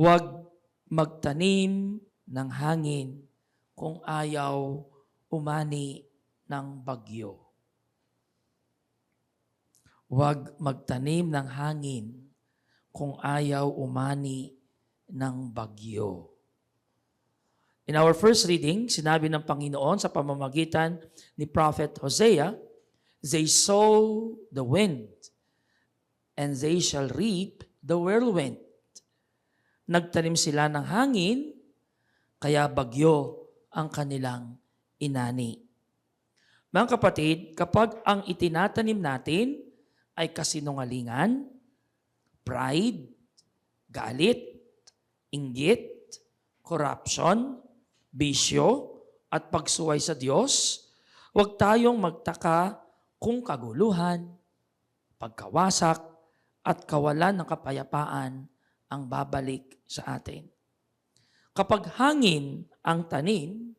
Huwag magtanim ng hangin kung ayaw umani ng bagyo. Huwag magtanim ng hangin kung ayaw umani ng bagyo. In our first reading, sinabi ng Panginoon sa pamamagitan ni Prophet Hosea, "They sow the wind, and they shall reap the whirlwind." Nagtanim sila ng hangin, kaya bagyo ang kanilang inani. Mga kapatid, kapag ang itinatanim natin ay kasinungalingan, pride, galit, inggit, corruption, bisyo, at pagsuway sa Diyos, huwag tayong magtaka kung kaguluhan, pagkawasak, at kawalan ng kapayapaan ang babalik sa atin. Kapag hangin ang tanim,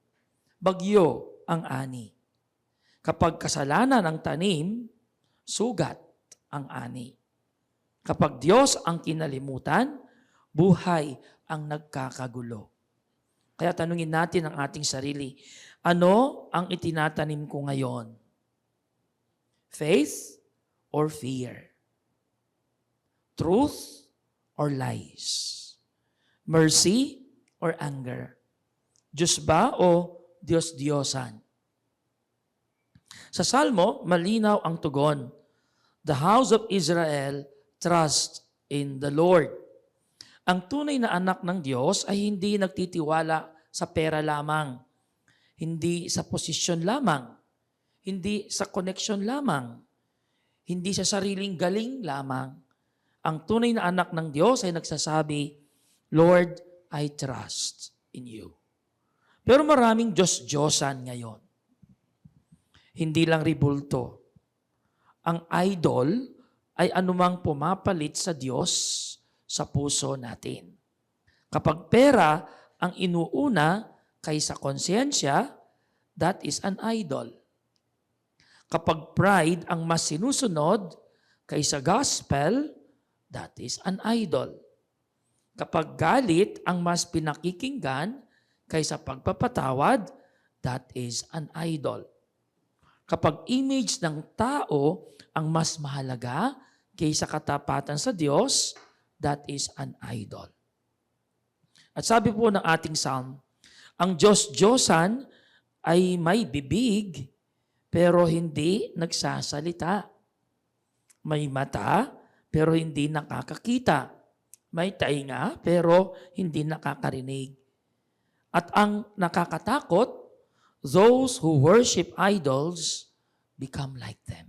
bagyo ang ani. Kapag kasalanan ang tanim, sugat ang ani. Kapag Diyos ang kinalimutan, buhay ang nagkakagulo. Kaya tanungin natin ang ating sarili, ano ang itinatanim ko ngayon? Faith or fear? Truth or lies? Mercy or anger? Diyos ba o Diyos-Diyosan? Sa Salmo, malinaw ang tugon. The house of Israel trusts in the Lord. Ang tunay na anak ng Diyos ay hindi nagtitiwala sa pera lamang, hindi sa posisyon lamang, hindi sa connection lamang, hindi sa sariling galing lamang. Ang tunay na anak ng Diyos ay nagsasabi, Lord, I trust in you. Pero maraming Diyos-Diyosan ngayon. Hindi lang ribulto. Ang idol ay anumang pumapalit sa Diyos sa puso natin. Kapag pera ang inuuna kaysa konsensya, that is an idol. Kapag pride ang mas sinusunod kaysa gospel, that is an idol. Kapag galit ang mas pinakikinggan kaysa pagpapatawad, that is an idol. Kapag image ng tao ang mas mahalaga kaysa katapatan sa Diyos, that is an idol. At sabi po ng ating psalm, ang Diyos-Diyosan ay may bibig pero hindi nagsasalita. May mata pero hindi nakakakita. May tainga pero hindi nakakarinig. At ang nakakatakot, those who worship idols become like them.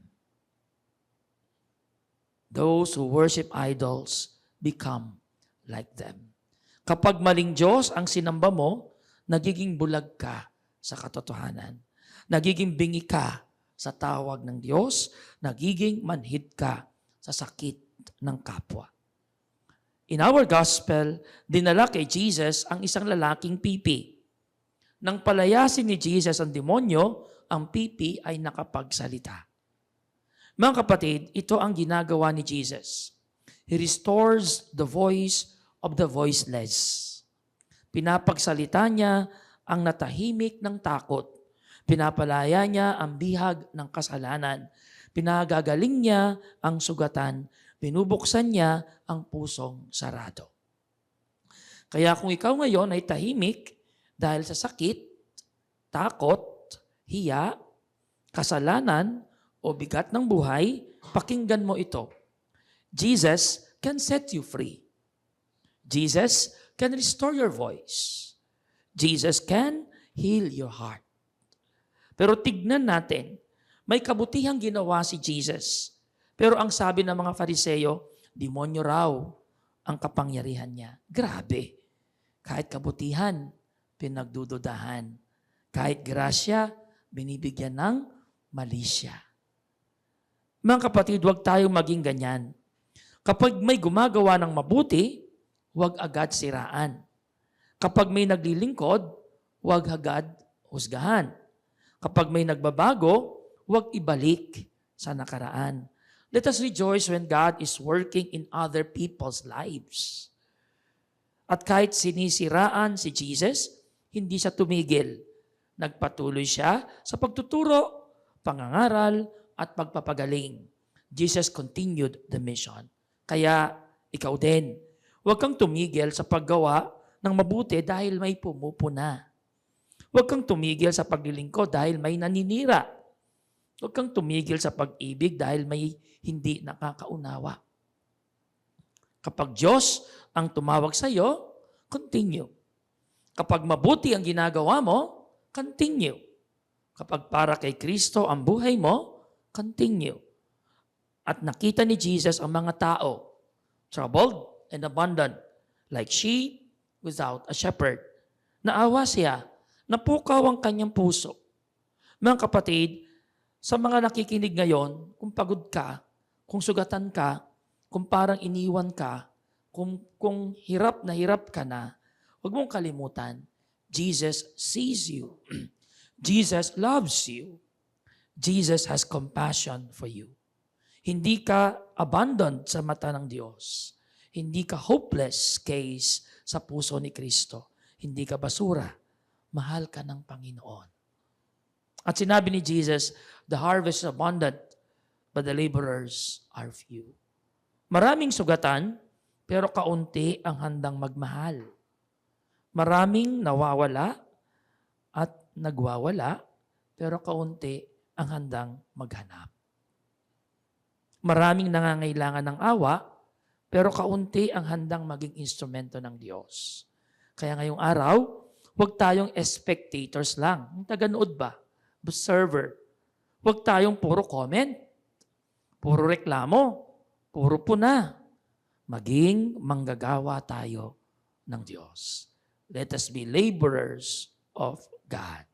Those who worship idols become like them. Kapag maling Diyos ang sinamba mo, nagiging bulag ka sa katotohanan. Nagiging bingi ka sa tawag ng Diyos, nagiging manhid ka sa sakit ng kapwa. In our gospel, dinala kay Jesus ang isang lalaking pipi. Nang palayasin ni Jesus ang demonyo, ang pipi ay nakapagsalita. Mga kapatid, ito ang ginagawa ni Jesus. He restores the voice of the voiceless. Pinapagsalita niya ang natahimik ng takot. Pinapalaya niya ang bihag ng kasalanan. Pinagagaling niya ang sugatan. Binubuksan niya ang pusong sarado. Kaya kung ikaw ngayon ay tahimik dahil sa sakit, takot, hiya, kasalanan, o bigat ng buhay, pakinggan mo ito. Jesus can set you free. Jesus can restore your voice. Jesus can heal your heart. Pero tignan natin, may kabutihang ginawa si Jesus. Pero ang sabi ng mga Fariseyo, demonyo raw ang kapangyarihan niya. Grabe. Kahit kabutihan, pinagdududahan. Kahit grasya, binibigyan ng malisya. Mga kapatid, huwag tayong maging ganyan. Kapag may gumagawa ng mabuti, huwag agad siraan. Kapag may naglilingkod, huwag agad husgahan. Kapag may nagbabago, huwag ibalik sa nakaraan. Let us rejoice when God is working in other people's lives. At kahit sinisiraan si Jesus, hindi siya tumigil. Nagpatuloy siya sa pagtuturo, pangangaral, at pagpapagaling. Jesus continued the mission. Kaya ikaw din, huwag kang tumigil sa paggawa ng mabuti dahil may pumupuna. Huwag kang tumigil sa paglilingkod dahil may naninira. Huwag kang tumigil sa pag-ibig dahil may hindi nakakaunawa. Kapag Diyos ang tumawag sa iyo, continue. Kapag mabuti ang ginagawa mo, continue. Kapag para kay Kristo ang buhay mo, continue. At nakita ni Jesus ang mga tao, troubled and abandoned, like sheep without a shepherd. Naawa siya, napukaw ang kanyang puso. Mga kapatid, sa mga nakikinig ngayon, kung pagod ka, kung sugatan ka, kung parang iniwan ka, kung hirap ka na, huwag mong kalimutan, Jesus sees you. Jesus loves you. Jesus has compassion for you. Hindi ka abandoned sa mata ng Diyos. Hindi ka hopeless case sa puso ni Kristo. Hindi ka basura. Mahal ka ng Panginoon. At sinabi ni Jesus, the harvest is abundant, but the laborers are few. Maraming sugatan, pero kaunti ang handang magmahal. Maraming nawawala at nagwawala, pero kaunti ang handang maghanap. Maraming nangangailangan ng awa, pero kaunti ang handang maging instrumento ng Diyos. Kaya ngayong araw, huwag tayong spectators lang. Yung taga-nood ba? Observer. Huwag tayong puro comment, puro reklamo, puro puna. Maging manggagawa tayo ng Diyos. Let us be laborers of God.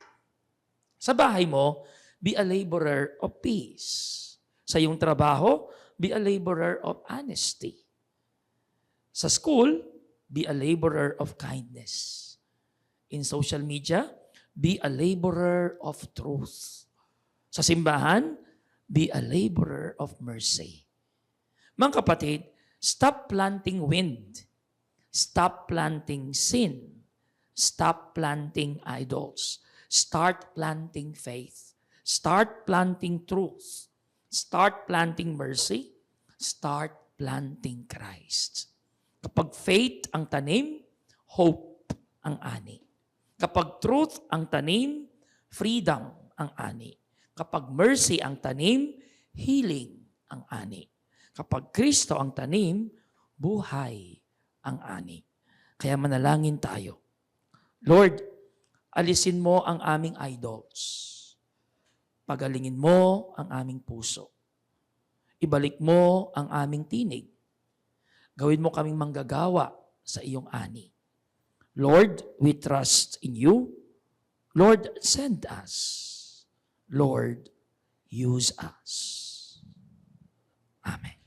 Sa bahay mo, be a laborer of peace. Sa iyong trabaho, be a laborer of honesty. Sa school, be a laborer of kindness. In social media, be a laborer of truth. Sa simbahan, be a laborer of mercy. Mga kapatid, stop planting wind. Stop planting sin. Stop planting idols. Start planting faith. Start planting truth. Start planting mercy. Start planting Christ. Kapag faith ang tanim, hope ang ani. Kapag truth ang tanim, freedom ang ani. Kapag mercy ang tanim, healing ang ani. Kapag Kristo ang tanim, buhay ang ani. Kaya manalangin tayo. Lord, alisin mo ang aming idols. Pagalingin mo ang aming puso. Ibalik mo ang aming tinig. Gawin mo kaming manggagawa sa iyong ani. Lord, we trust in you. Lord, send us. Lord, use us. Amen.